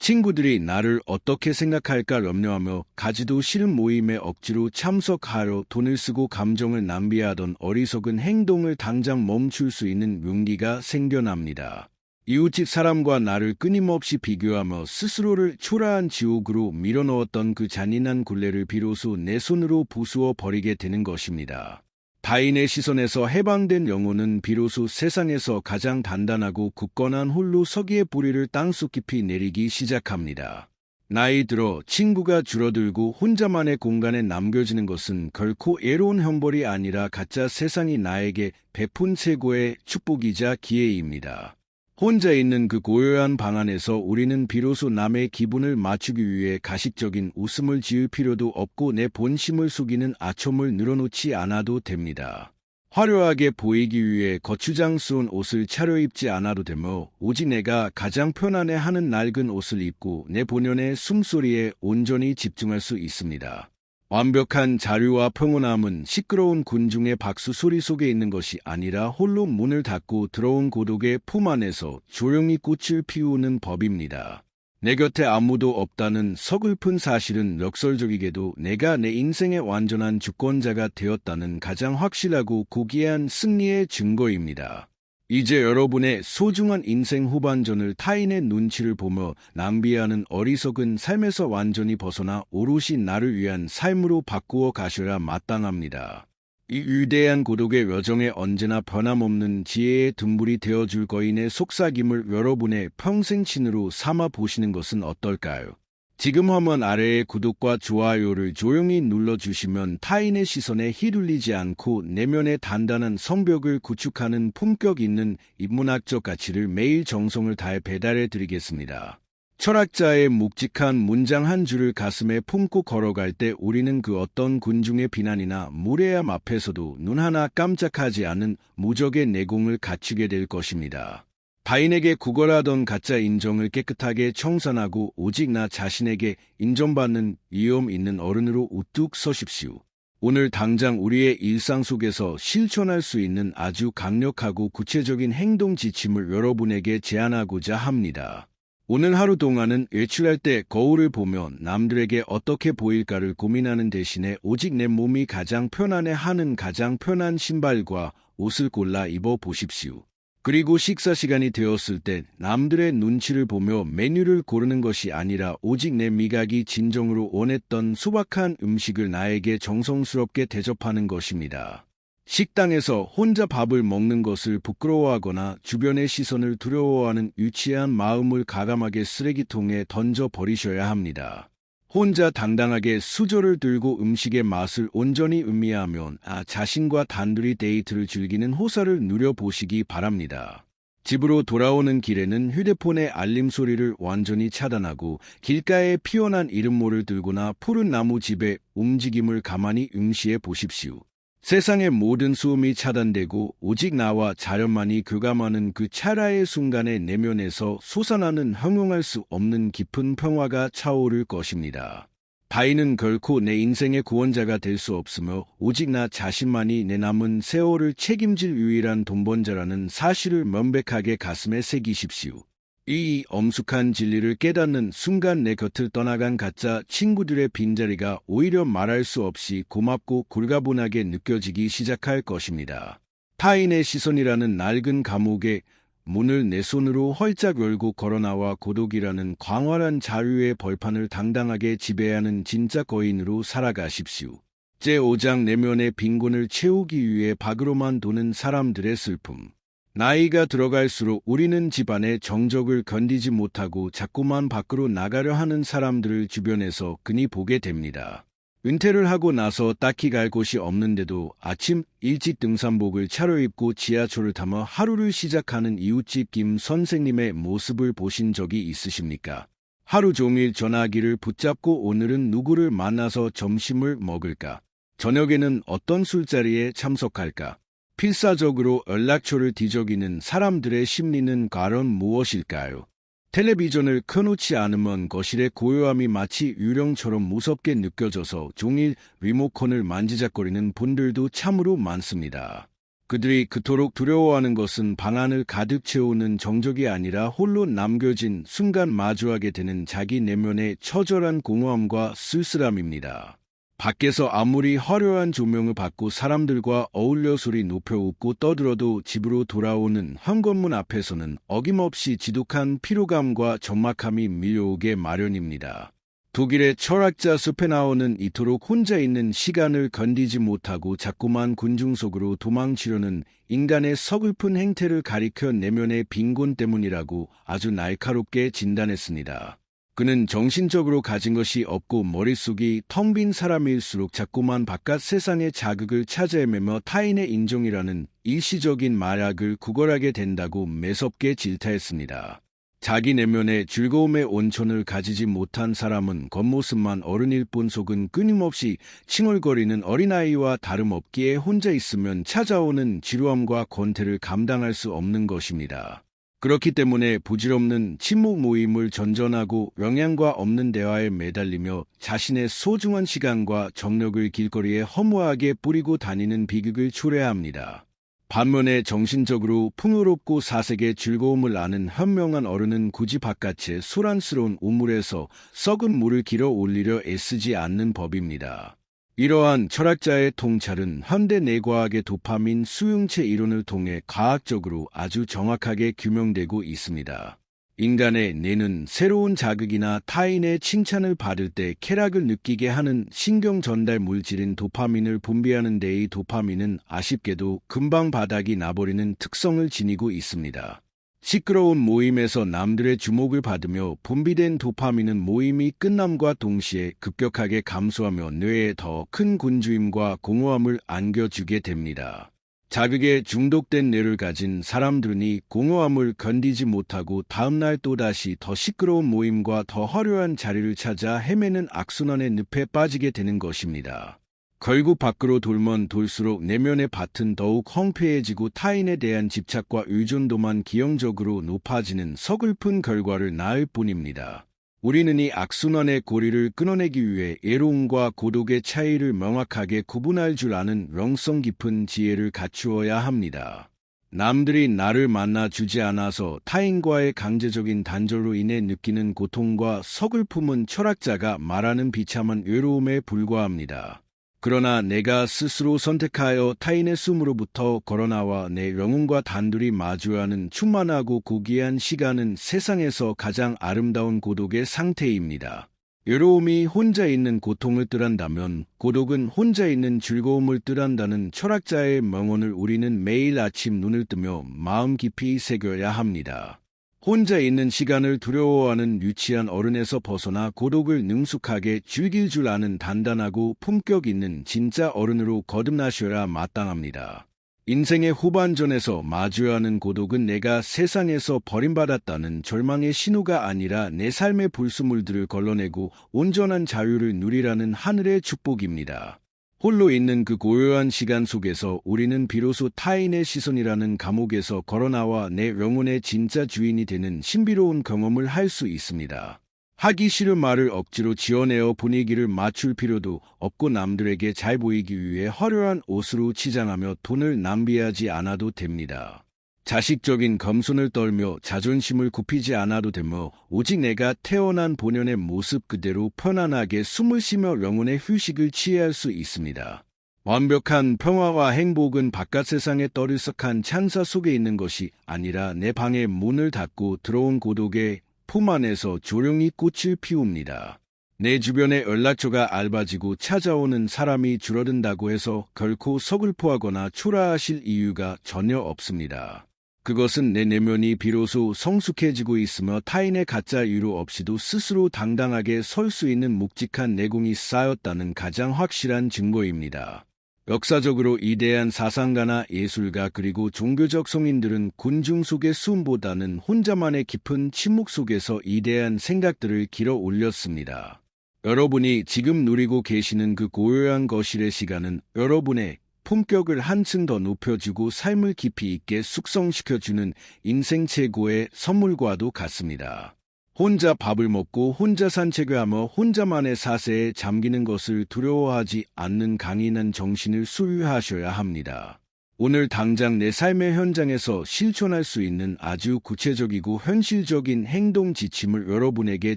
친구들이 나를 어떻게 생각할까 염려하며 가지도 싫은 모임에 억지로 참석하려 돈을 쓰고 감정을 낭비하던 어리석은 행동을 당장 멈출 수 있는 용기가 생겨납니다. 이웃집 사람과 나를 끊임없이 비교하며 스스로를 초라한 지옥으로 밀어넣었던 그 잔인한 굴레를 비로소 내 손으로 부수어 버리게 되는 것입니다. 타인의 시선에서 해방된 영혼은 비로소 세상에서 가장 단단하고 굳건한 홀로 서기의 뿌리를 땅속 깊이 내리기 시작합니다. 나이 들어 친구가 줄어들고 혼자만의 공간에 남겨지는 것은 결코 애로운 형벌이 아니라 가짜 세상이 나에게 베푼 최고의 축복이자 기회입니다. 혼자 있는 그 고요한 방 안에서 우리는 비로소 남의 기분을 맞추기 위해 가식적인 웃음을 지을 필요도 없고 내 본심을 속이는 아첨을 늘어놓지 않아도 됩니다. 화려하게 보이기 위해 거추장스러운 옷을 차려입지 않아도 되며 오직 내가 가장 편안해하는 낡은 옷을 입고 내 본연의 숨소리에 온전히 집중할 수 있습니다. 완벽한 자유와 평온함은 시끄러운 군중의 박수 소리 속에 있는 것이 아니라 홀로 문을 닫고 들어온 고독의 품 안에서 조용히 꽃을 피우는 법입니다. 내 곁에 아무도 없다는 서글픈 사실은 역설적이게도 내가 내 인생의 완전한 주권자가 되었다는 가장 확실하고 고귀한 승리의 증거입니다. 이제 여러분의 소중한 인생 후반전을 타인의 눈치를 보며 낭비하는 어리석은 삶에서 완전히 벗어나 오롯이 나를 위한 삶으로 바꾸어 가셔야 마땅합니다. 이 위대한 고독의 여정에 언제나 변함없는 지혜의 등불이 되어줄 거인의 속삭임을 여러분의 평생 친으로 삼아 보시는 것은 어떨까요? 지금 화면 아래의 구독과 좋아요를 조용히 눌러주시면 타인의 시선에 휘둘리지 않고 내면의 단단한 성벽을 구축하는 품격 있는 인문학적 가치를 매일 정성을 다해 배달해 드리겠습니다. 철학자의 묵직한 문장 한 줄을 가슴에 품고 걸어갈 때 우리는 그 어떤 군중의 비난이나 무례함 앞에서도 눈 하나 깜짝하지 않은 무적의 내공을 갖추게 될 것입니다. 타인에게 구걸하던 가짜 인정을 깨끗하게 청산하고 오직 나 자신에게 인정받는 위험 있는 어른으로 우뚝 서십시오. 오늘 당장 우리의 일상 속에서 실천할 수 있는 아주 강력하고 구체적인 행동 지침을 여러분에게 제안하고자 합니다. 오늘 하루 동안은 외출할 때 거울을 보며 남들에게 어떻게 보일까를 고민하는 대신에 오직 내 몸이 가장 편안해하는 가장 편한 신발과 옷을 골라 입어 보십시오. 그리고 식사 시간이 되었을 때 남들의 눈치를 보며 메뉴를 고르는 것이 아니라 오직 내 미각이 진정으로 원했던 소박한 음식을 나에게 정성스럽게 대접하는 것입니다. 식당에서 혼자 밥을 먹는 것을 부끄러워하거나 주변의 시선을 두려워하는 유치한 마음을 과감하게 쓰레기통에 던져 버리셔야 합니다. 혼자 당당하게 수저를 들고 음식의 맛을 온전히 음미하며 자신과 단둘이 데이트를 즐기는 호사를 누려보시기 바랍니다. 집으로 돌아오는 길에는 휴대폰의 알림 소리를 완전히 차단하고 길가에 피어난 이름모를 들거나 푸른 나무집의 움직임을 가만히 응시해 보십시오. 세상의 모든 소음이 차단되고 오직 나와 자연만이 교감하는 그 찰나의 순간에 내면에서 솟아나는 형용할 수 없는 깊은 평화가 차오를 것입니다. 타인은 결코 내 인생의 구원자가 될 수 없으며 오직 나 자신만이 내 남은 세월을 책임질 유일한 돈번자라는 사실을 명백하게 가슴에 새기십시오. 이 엄숙한 진리를 깨닫는 순간 내 곁을 떠나간 가짜 친구들의 빈자리가 오히려 말할 수 없이 고맙고 굴가분하게 느껴지기 시작할 것입니다. 타인의 시선이라는 낡은 감옥의 문을 내 손으로 활짝 열고 걸어나와 고독이라는 광활한 자유의 벌판을 당당하게 지배하는 진짜 거인으로 살아가십시오. 제5장 내면의 빈곤을 채우기 위해 밖으로만 도는 사람들의 슬픔. 나이가 들어갈수록 우리는 집안의 정적을 견디지 못하고 자꾸만 밖으로 나가려 하는 사람들을 주변에서 흔히 보게 됩니다. 은퇴를 하고 나서 딱히 갈 곳이 없는데도 아침 일찍 등산복을 차려입고 지하철을 타며 하루를 시작하는 이웃집 김 선생님의 모습을 보신 적이 있으십니까? 하루 종일 전화기를 붙잡고 오늘은 누구를 만나서 점심을 먹을까? 저녁에는 어떤 술자리에 참석할까? 필사적으로 연락처를 뒤적이는 사람들의 심리는 과연 무엇일까요? 텔레비전을 켜놓지 않으면 거실의 고요함이 마치 유령처럼 무섭게 느껴져서 종일 리모컨을 만지작거리는 분들도 참으로 많습니다. 그들이 그토록 두려워하는 것은 방 안을 가득 채우는 정적이 아니라 홀로 남겨진 순간 마주하게 되는 자기 내면의 처절한 공허함과 쓸쓸함입니다. 밖에서 아무리 화려한 조명을 받고 사람들과 어울려 소리 높여 웃고 떠들어도 집으로 돌아오는 현관문 앞에서는 어김없이 지독한 피로감과 적막함이 밀려오게 마련입니다. 독일의 철학자 스펜하우어는 이토록 혼자 있는 시간을 견디지 못하고 자꾸만 군중 속으로 도망치려는 인간의 서글픈 행태를 가리켜 내면의 빈곤 때문이라고 아주 날카롭게 진단했습니다. 그는 정신적으로 가진 것이 없고 머릿속이 텅 빈 사람일수록 자꾸만 바깥 세상의 자극을 찾아 헤매며 타인의 인정이라는 일시적인 마약을 구걸하게 된다고 매섭게 질타했습니다. 자기 내면의 즐거움의 온천을 가지지 못한 사람은 겉모습만 어른일 뿐 속은 끊임없이 칭얼거리는 어린아이와 다름없기에 혼자 있으면 찾아오는 지루함과 권태를 감당할 수 없는 것입니다. 그렇기 때문에 부질없는 친목 모임을 전전하고 영양과 없는 대화에 매달리며 자신의 소중한 시간과 정력을 길거리에 허무하게 뿌리고 다니는 비극을 초래합니다. 반면에 정신적으로 풍요롭고 사색의 즐거움을 아는 현명한 어른은 굳이 바깥의 소란스러운 우물에서 썩은 물을 길어 올리려 애쓰지 않는 법입니다. 이러한 철학자의 통찰은 현대 뇌과학의 도파민 수용체 이론을 통해 과학적으로 아주 정확하게 규명되고 있습니다. 인간의 뇌는 새로운 자극이나 타인의 칭찬을 받을 때 쾌락을 느끼게 하는 신경 전달 물질인 도파민을 분비하는 데의 도파민은 아쉽게도 금방 바닥이 나버리는 특성을 지니고 있습니다. 시끄러운 모임에서 남들의 주목을 받으며 분비된 도파민은 모임이 끝남과 동시에 급격하게 감소하며 뇌에 더 큰 군주임과 공허함을 안겨주게 됩니다. 자극에 중독된 뇌를 가진 사람들은 이 공허함을 견디지 못하고 다음날 또다시 더 시끄러운 모임과 더 화려한 자리를 찾아 헤매는 악순환의 늪에 빠지게 되는 것입니다. 결국 밖으로 돌면 돌수록 내면의 밭은 더욱 황폐해지고 타인에 대한 집착과 의존도만 기형적으로 높아지는 서글픈 결과를 낳을 뿐입니다. 우리는 이 악순환의 고리를 끊어내기 위해 애로움과 고독의 차이를 명확하게 구분할 줄 아는 영성 깊은 지혜를 갖추어야 합니다. 남들이 나를 만나주지 않아서 타인과의 강제적인 단절로 인해 느끼는 고통과 서글픔은 철학자가 말하는 비참한 외로움에 불과합니다. 그러나 내가 스스로 선택하여 타인의 숨으로부터 걸어나와 내 영혼과 단둘이 마주하는 충만하고 고귀한 시간은 세상에서 가장 아름다운 고독의 상태입니다. 외로움이 혼자 있는 고통을 뜻한다면 고독은 혼자 있는 즐거움을 뜻한다는 철학자의 명언을 우리는 매일 아침 눈을 뜨며 마음 깊이 새겨야 합니다. 혼자 있는 시간을 두려워하는 유치한 어른에서 벗어나 고독을 능숙하게 즐길 줄 아는 단단하고 품격 있는 진짜 어른으로 거듭나셔야 마땅합니다. 인생의 후반전에서 마주하는 고독은 내가 세상에서 버림받았다는 절망의 신호가 아니라 내 삶의 불순물들을 걸러내고 온전한 자유를 누리라는 하늘의 축복입니다. 홀로 있는 그 고요한 시간 속에서 우리는 비로소 타인의 시선이라는 감옥에서 걸어나와 내 영혼의 진짜 주인이 되는 신비로운 경험을 할 수 있습니다. 하기 싫은 말을 억지로 지어내어 분위기를 맞출 필요도 없고 남들에게 잘 보이기 위해 화려한 옷으로 치장하며 돈을 낭비하지 않아도 됩니다. 자식적인 겸손을 떨며 자존심을 굽히지 않아도 되며 오직 내가 태어난 본연의 모습 그대로 편안하게 숨을 쉬며 영혼의 휴식을 취할 수 있습니다. 완벽한 평화와 행복은 바깥 세상의 떠들썩한 찬사 속에 있는 것이 아니라 내 방의 문을 닫고 들어온 고독의 품 안에서 조용히 꽃을 피웁니다. 내 주변에 연락처가 얇아지고 찾아오는 사람이 줄어든다고 해서 결코 서글퍼하거나 초라하실 이유가 전혀 없습니다. 그것은 내 내면이 비로소 성숙해지고 있으며 타인의 가짜 이유 없이도 스스로 당당하게 설 수 있는 묵직한 내공이 쌓였다는 가장 확실한 증거입니다. 역사적으로 위대한 사상가나 예술가 그리고 종교적 성인들은 군중 속의 숨보다는 혼자만의 깊은 침묵 속에서 위대한 생각들을 길어 올렸습니다. 여러분이 지금 누리고 계시는 그 고요한 거실의 시간은 여러분의 품격을 한층 더 높여주고 삶을 깊이 있게 숙성시켜주는 인생 최고의 선물과도 같습니다. 혼자 밥을 먹고 혼자 산책을 하며 혼자만의 사세에 잠기는 것을 두려워하지 않는 강인한 정신을 소유하셔야 합니다. 오늘 당장 내 삶의 현장에서 실천할 수 있는 아주 구체적이고 현실적인 행동 지침을 여러분에게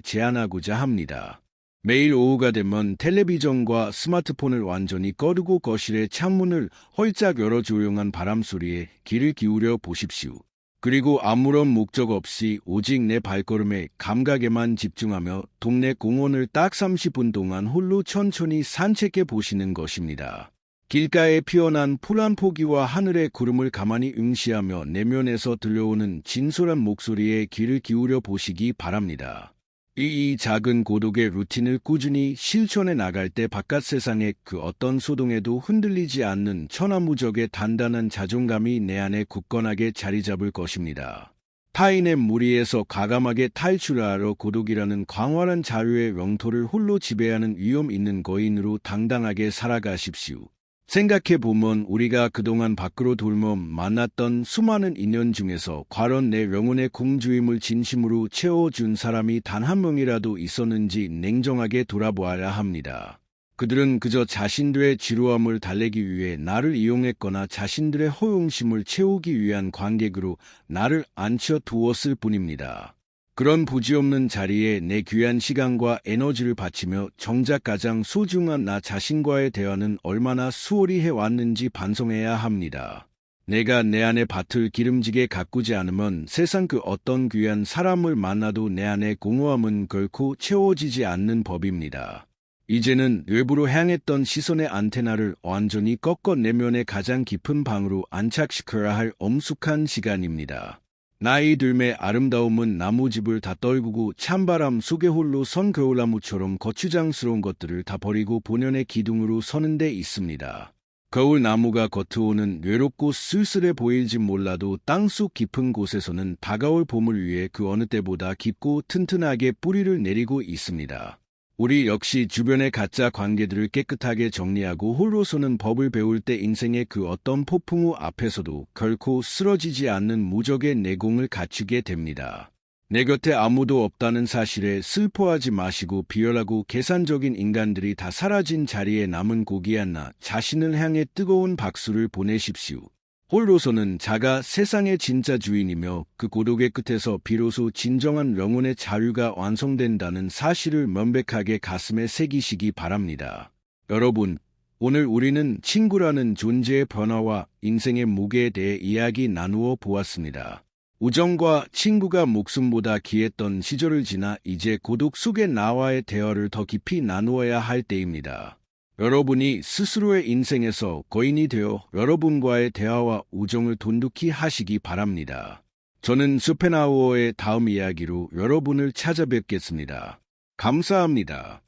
제안하고자 합니다. 매일 오후가 되면 텔레비전과 스마트폰을 완전히 꺼두고 거실의 창문을 활짝 열어 조용한 바람소리에 귀를 기울여 보십시오. 그리고 아무런 목적 없이 오직 내 발걸음의 감각에만 집중하며 동네 공원을 딱 30분 동안 홀로 천천히 산책해 보시는 것입니다. 길가에 피어난 풀 한 포기와 하늘의 구름을 가만히 응시하며 내면에서 들려오는 진솔한 목소리에 귀를 기울여 보시기 바랍니다. 이 작은 고독의 루틴을 꾸준히 실천해 나갈 때 바깥 세상의 그 어떤 소동에도 흔들리지 않는 천하무적의 단단한 자존감이 내 안에 굳건하게 자리 잡을 것입니다. 타인의 무리에서 과감하게 탈출하러 고독이라는 광활한 자유의 영토를 홀로 지배하는 위험 있는 거인으로 당당하게 살아가십시오. 생각해보면 우리가 그동안 밖으로 돌며 만났던 수많은 인연 중에서 과연 내 영혼의 공주임을 진심으로 채워준 사람이 단 한 명이라도 있었는지 냉정하게 돌아보아야 합니다. 그들은 그저 자신들의 지루함을 달래기 위해 나를 이용했거나 자신들의 허용심을 채우기 위한 관객으로 나를 앉혀두었을 뿐입니다. 그런 부지없는 자리에 내 귀한 시간과 에너지를 바치며 정작 가장 소중한 나 자신과의 대화는 얼마나 수월히 해왔는지 반성해야 합니다. 내가 내 안의 밭을 기름지게 가꾸지 않으면 세상 그 어떤 귀한 사람을 만나도 내 안의 공허함은 결코 채워지지 않는 법입니다. 이제는 외부로 향했던 시선의 안테나를 완전히 꺾어 내면의 가장 깊은 방으로 안착시켜야 할 엄숙한 시간입니다. 나이 들매 아름다움은 나무집을 다 떨구고 찬바람 속에 홀로 선 겨울나무처럼 거추장스러운 것들을 다 버리고 본연의 기둥으로 서는 데 있습니다. 겨울나무가 겉으로는 외롭고 쓸쓸해 보일지 몰라도 땅속 깊은 곳에서는 다가올 봄을 위해 그 어느 때보다 깊고 튼튼하게 뿌리를 내리고 있습니다. 우리 역시 주변의 가짜 관계들을 깨끗하게 정리하고 홀로서는 법을 배울 때 인생의 그 어떤 폭풍우 앞에서도 결코 쓰러지지 않는 무적의 내공을 갖추게 됩니다. 내 곁에 아무도 없다는 사실에 슬퍼하지 마시고 비열하고 계산적인 인간들이 다 사라진 자리에 남은 고귀한 나 자신을 향해 뜨거운 박수를 보내십시오. 홀로서는 자가 세상의 진짜 주인이며 그 고독의 끝에서 비로소 진정한 영혼의 자유가 완성된다는 사실을 명백하게 가슴에 새기시기 바랍니다. 여러분, 오늘 우리는 친구라는 존재의 변화와 인생의 무게에 대해 이야기 나누어 보았습니다. 우정과 친구가 목숨보다 귀했던 시절을 지나 이제 고독 속의 나와의 대화를 더 깊이 나누어야 할 때입니다. 여러분이 스스로의 인생에서 거인이 되어 여러분과의 대화와 우정을 돈독히 하시기 바랍니다. 저는 쇼펜하우어의 다음 이야기로 여러분을 찾아뵙겠습니다. 감사합니다.